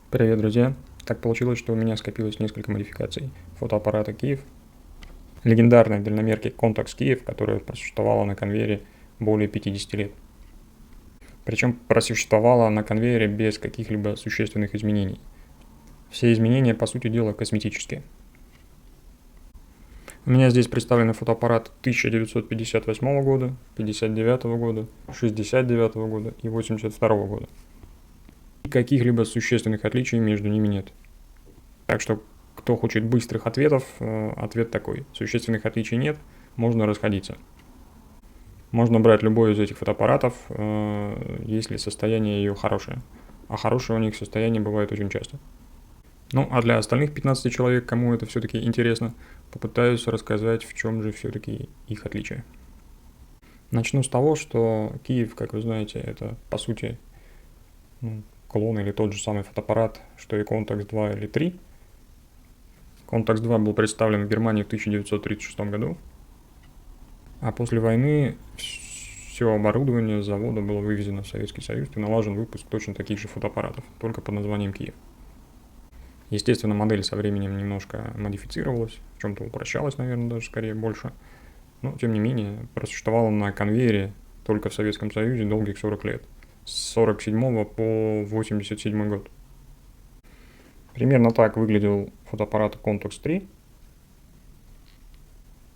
Привет, друзья! Так получилось, что у меня скопилось несколько модификаций фотоаппарата Киев, легендарной дальномерки Contax Киев, которая просуществовала на конвейере более 50 лет. Причем просуществовала на конвейере без каких-либо существенных изменений. Все изменения, по сути дела, косметические. У меня здесь представлены фотоаппарат 1958 года, 59 года, 69 года и 82 года. И каких-либо существенных отличий между ними нет. Так что, кто хочет быстрых ответов, ответ такой. Существенных отличий нет, можно расходиться. Можно брать любой из этих фотоаппаратов, если состояние ее хорошее. А хорошее у них состояние бывает очень часто. Ну, а для остальных 15 человек, кому это все-таки интересно, попытаюсь рассказать, в чем же все-таки их отличие. Начну с того, что Киев, как вы знаете, это по сути клон или тот же самый фотоаппарат, что и Contax 2 или 3. Contax 2 был представлен в Германии в 1936 году, а после войны все оборудование завода было вывезено в Советский Союз и налажен выпуск точно таких же фотоаппаратов, только под названием Киев. Естественно, модель со временем немножко модифицировалась, в чем-то упрощалась, наверное, даже скорее больше, но тем не менее просуществовала на конвейере только в Советском Союзе долгих 40 лет, с 1947 по 1987 год. Примерно так выглядел фотоаппарат Contax 3.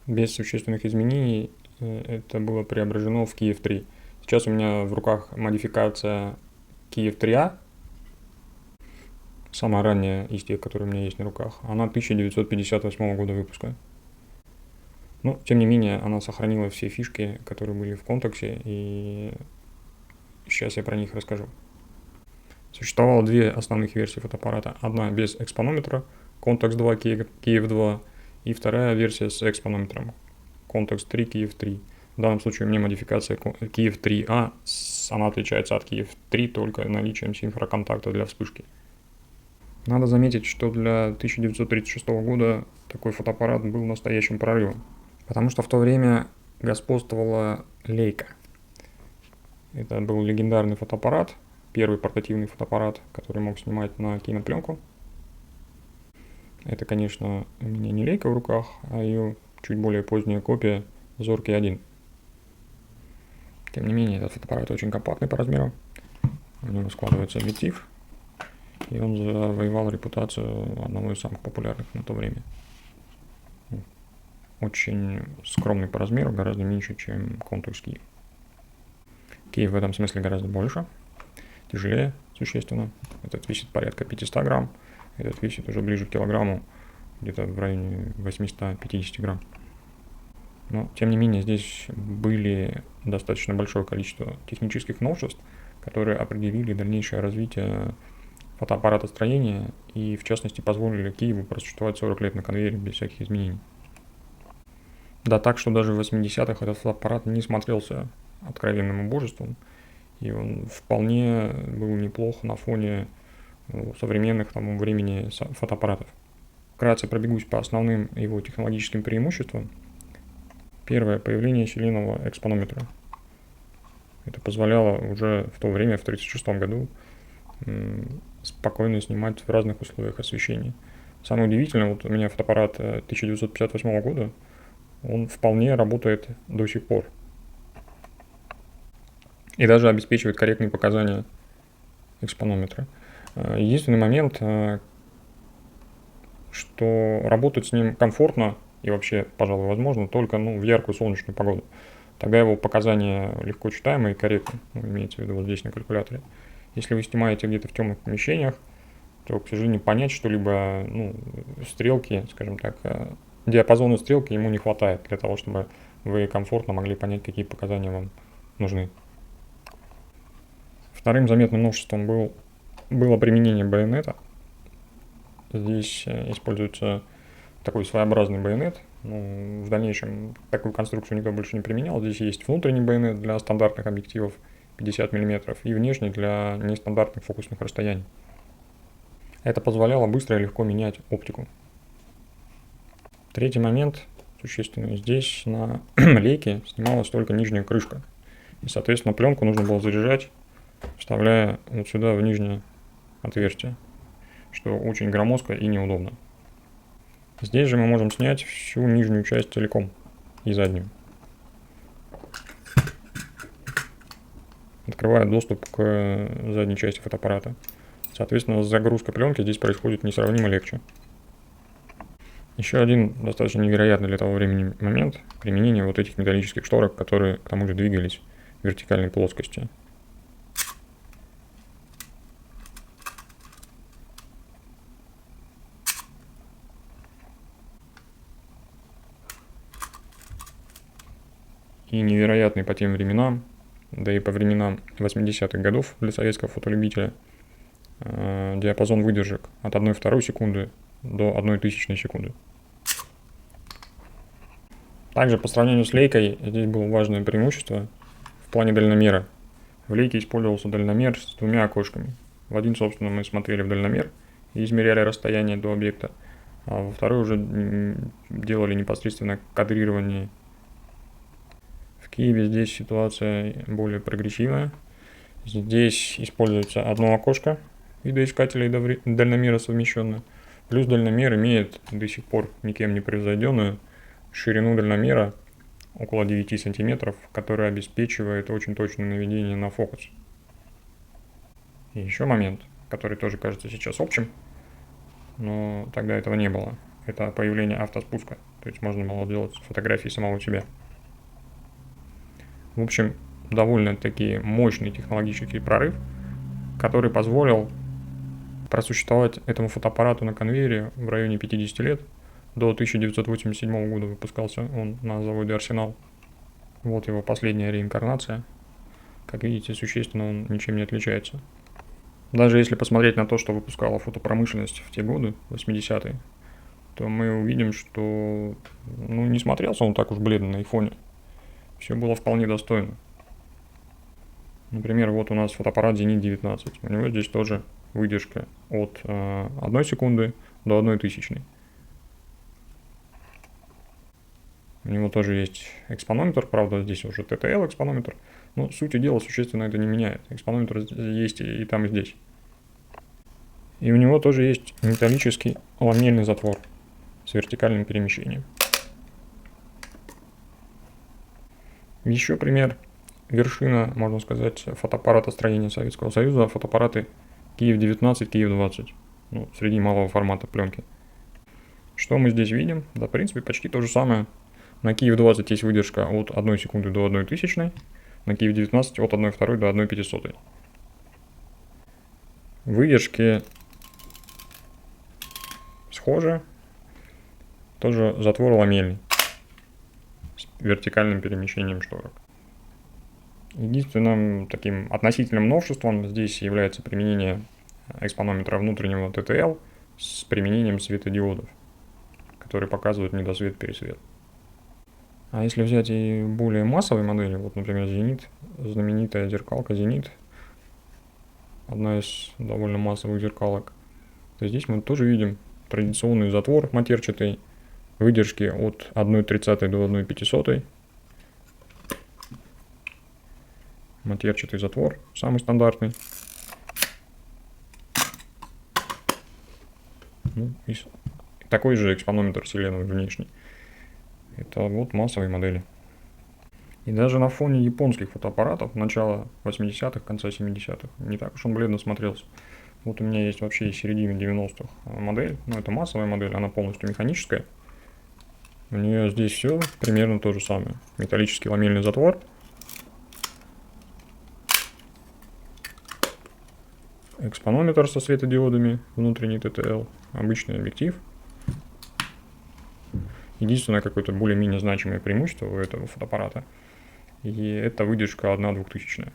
Без существенных изменений это было преображено в Киев 3. Сейчас у меня в руках модификация Киев 3А, самая ранняя из тех, которые у меня есть на руках. Она 1958 года выпуска. Но, тем не менее, она сохранила все фишки, которые были в Контаксе, и сейчас я про них расскажу. Существовало две основных версии фотоаппарата. Одна без экспонометра, Contax 2 Киев 2, и вторая версия с экспонометром, Contax 3 Киев 3. В данном случае у меня модификация Киев 3А, она отличается от Киев 3 только наличием синхроконтакта для вспышки. Надо заметить, что для 1936 года такой фотоаппарат был настоящим прорывом, потому что в то время господствовала Leica. Это был легендарный фотоаппарат, первый портативный фотоаппарат, который мог снимать на кинопленку. Это, конечно, у меня не Leica в руках, а ее чуть более поздняя копия Зоркий 1. Тем не менее, этот фотоаппарат очень компактный по размеру. У него складывается объектив, и он завоевал репутацию одного из самых популярных на то время. Очень скромный по размеру, гораздо меньше, чем Contax Киев. Киев в этом смысле гораздо больше, тяжелее существенно. Этот весит порядка 500 грамм, этот весит уже ближе к килограмму, где-то в районе 850 грамм. Но, тем не менее, здесь были достаточно большое количество технических новшеств, которые определили дальнейшее развитие фотоаппаратостроения и, в частности, позволили Киеву просуществовать 40 лет на конвейере без всяких изменений. Да так, что даже в 80-х этот фотоаппарат не смотрелся откровенным убожеством, и он вполне был неплох на фоне современных тому времени фотоаппаратов. Вкратце пробегусь по основным его технологическим преимуществам. Первое – появление селенового экспонометра. Это позволяло уже в то время, в 1936 году, спокойно снимать в разных условиях освещения. Самое удивительное, вот у меня фотоаппарат 1958 года, он вполне работает до сих пор. И даже обеспечивает корректные показания экспонометра. Единственный момент, что работать с ним комфортно и вообще, пожалуй, возможно только в яркую солнечную погоду. Тогда его показания легко читаемы и корректны, имеется в виду вот здесь на калькуляторе. Если вы снимаете где-то в темных помещениях, то, к сожалению, понять что-либо, стрелки, скажем так, диапазона стрелки ему не хватает для того, чтобы вы комфортно могли понять, какие показания вам нужны. Вторым заметным новшеством было применение байонета. Здесь используется такой своеобразный байонет. В дальнейшем такую конструкцию никто больше не применял. Здесь есть внутренний байонет для стандартных объективов 50 мм и внешний для нестандартных фокусных расстояний. Это позволяло быстро и легко менять оптику. Третий момент существенный. Здесь на лейке снималась только нижняя крышка. И, соответственно, пленку нужно было заряжать, вставляя вот сюда в нижнее отверстие. что очень громоздко и неудобно. Здесь же мы можем снять всю нижнюю часть целиком и заднюю. Открывает доступ к задней части фотоаппарата. Соответственно, загрузка пленки здесь происходит несравнимо легче. Еще один достаточно невероятный для того времени момент – применение вот этих металлических шторок, которые к тому же двигались в вертикальной плоскости. И невероятный по тем временам, да и по временам 80-х годов для советского фотолюбителя, диапазон выдержек от 1/2 секунды до 1/1000 секунды. Также по сравнению с лейкой здесь было важное преимущество в плане дальномера. В лейке использовался дальномер с двумя окошками. В один, собственно, мы смотрели в дальномер и измеряли расстояние до объекта, а во второй уже делали непосредственно кадрирование. В Киеве здесь ситуация более прогрессивная. Здесь используется одно окошко видоискателя и дальномера совмещенное. Плюс дальномер имеет до сих пор никем не превзойденную ширину дальномера около 9 сантиметров, которая обеспечивает очень точное наведение на фокус. И еще момент, который тоже кажется сейчас общим, но тогда этого не было. Это появление автоспуска. То есть можно было делать фотографии самого себя. В общем, довольно-таки мощный технологический прорыв, который позволил просуществовать этому фотоаппарату на конвейере в районе 50 лет. До 1987 года выпускался он на заводе «Арсенал». Вот его последняя реинкарнация. Как видите, существенно он ничем не отличается. Даже если посмотреть на то, что выпускала фотопромышленность в те годы, 80-е, то мы увидим, что не смотрелся он так уж бледно на айфоне. Все было вполне достойно. Например, вот у нас фотоаппарат Zenit 19. У него здесь тоже выдержка от 1 секунды до 1/1000. У него тоже есть экспонометр, правда, здесь уже TTL экспонометр, но сути дела существенно это не меняет. Экспонометр есть и там, и здесь. И у него тоже есть металлический ламельный затвор с вертикальным перемещением. Еще пример. Вершина, можно сказать, фотоаппаратостроения Советского Союза, фотоаппараты Киев-19, Киев-20, среди малого формата пленки. Что мы здесь видим? Да, в принципе, почти то же самое. На Киев-20 есть выдержка от 1 секунды до 1/1000, на Киев-19 от 1/2 до 1/500. Выдержки схожи, тоже затвор ламельный с вертикальным перемещением шторок. Единственным таким относительным новшеством здесь является применение экспонометра внутреннего TTL с применением светодиодов, которые показывают недосвет-пересвет. А если взять и более массовые модели, вот, например, Zenit, знаменитая зеркалка Zenit, одна из довольно массовых зеркалок, то здесь мы тоже видим традиционный затвор матерчатый, выдержки от 1/30 до 1/500. Матерчатый затвор, самый стандартный. И такой же экспонометр селеновый внешний. Это вот массовые модели. И даже на фоне японских фотоаппаратов начала 80-х, конца 70-х, не так уж он бледно смотрелся. Вот у меня есть вообще из середины 90-х модель, это массовая модель, она полностью механическая. У нее здесь все примерно то же самое. Металлический ламельный затвор. Экспонометр со светодиодами, внутренний TTL, обычный объектив. Единственное какое-то более-менее значимое преимущество у этого фотоаппарата, и это выдержка 1/2000.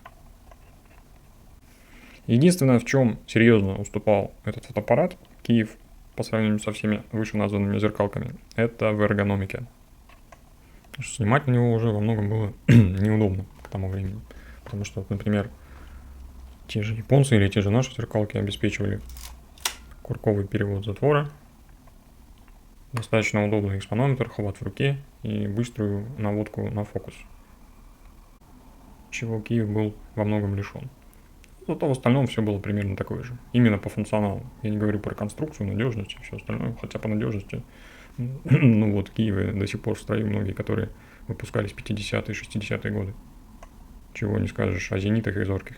Единственное, в чем серьезно уступал этот фотоаппарат, Киев, по сравнению со всеми вышеназванными зеркалками, это в эргономике. Снимать на него уже во многом было неудобно к тому времени, потому что, например, те же японцы или те же наши зеркалки обеспечивали курковый перевод затвора, достаточно удобный экспонометр, хват в руке и быструю наводку на фокус, чего Киев был во многом лишен. Зато в остальном все было примерно такое же. Именно по функционалу. Я не говорю про конструкцию, надежность и все остальное. Хотя по надежности, ну вот в Киеве до сих пор в строю многие, которые выпускались в 50-е, 60-е годы. Чего не скажешь о зенитах и зорких.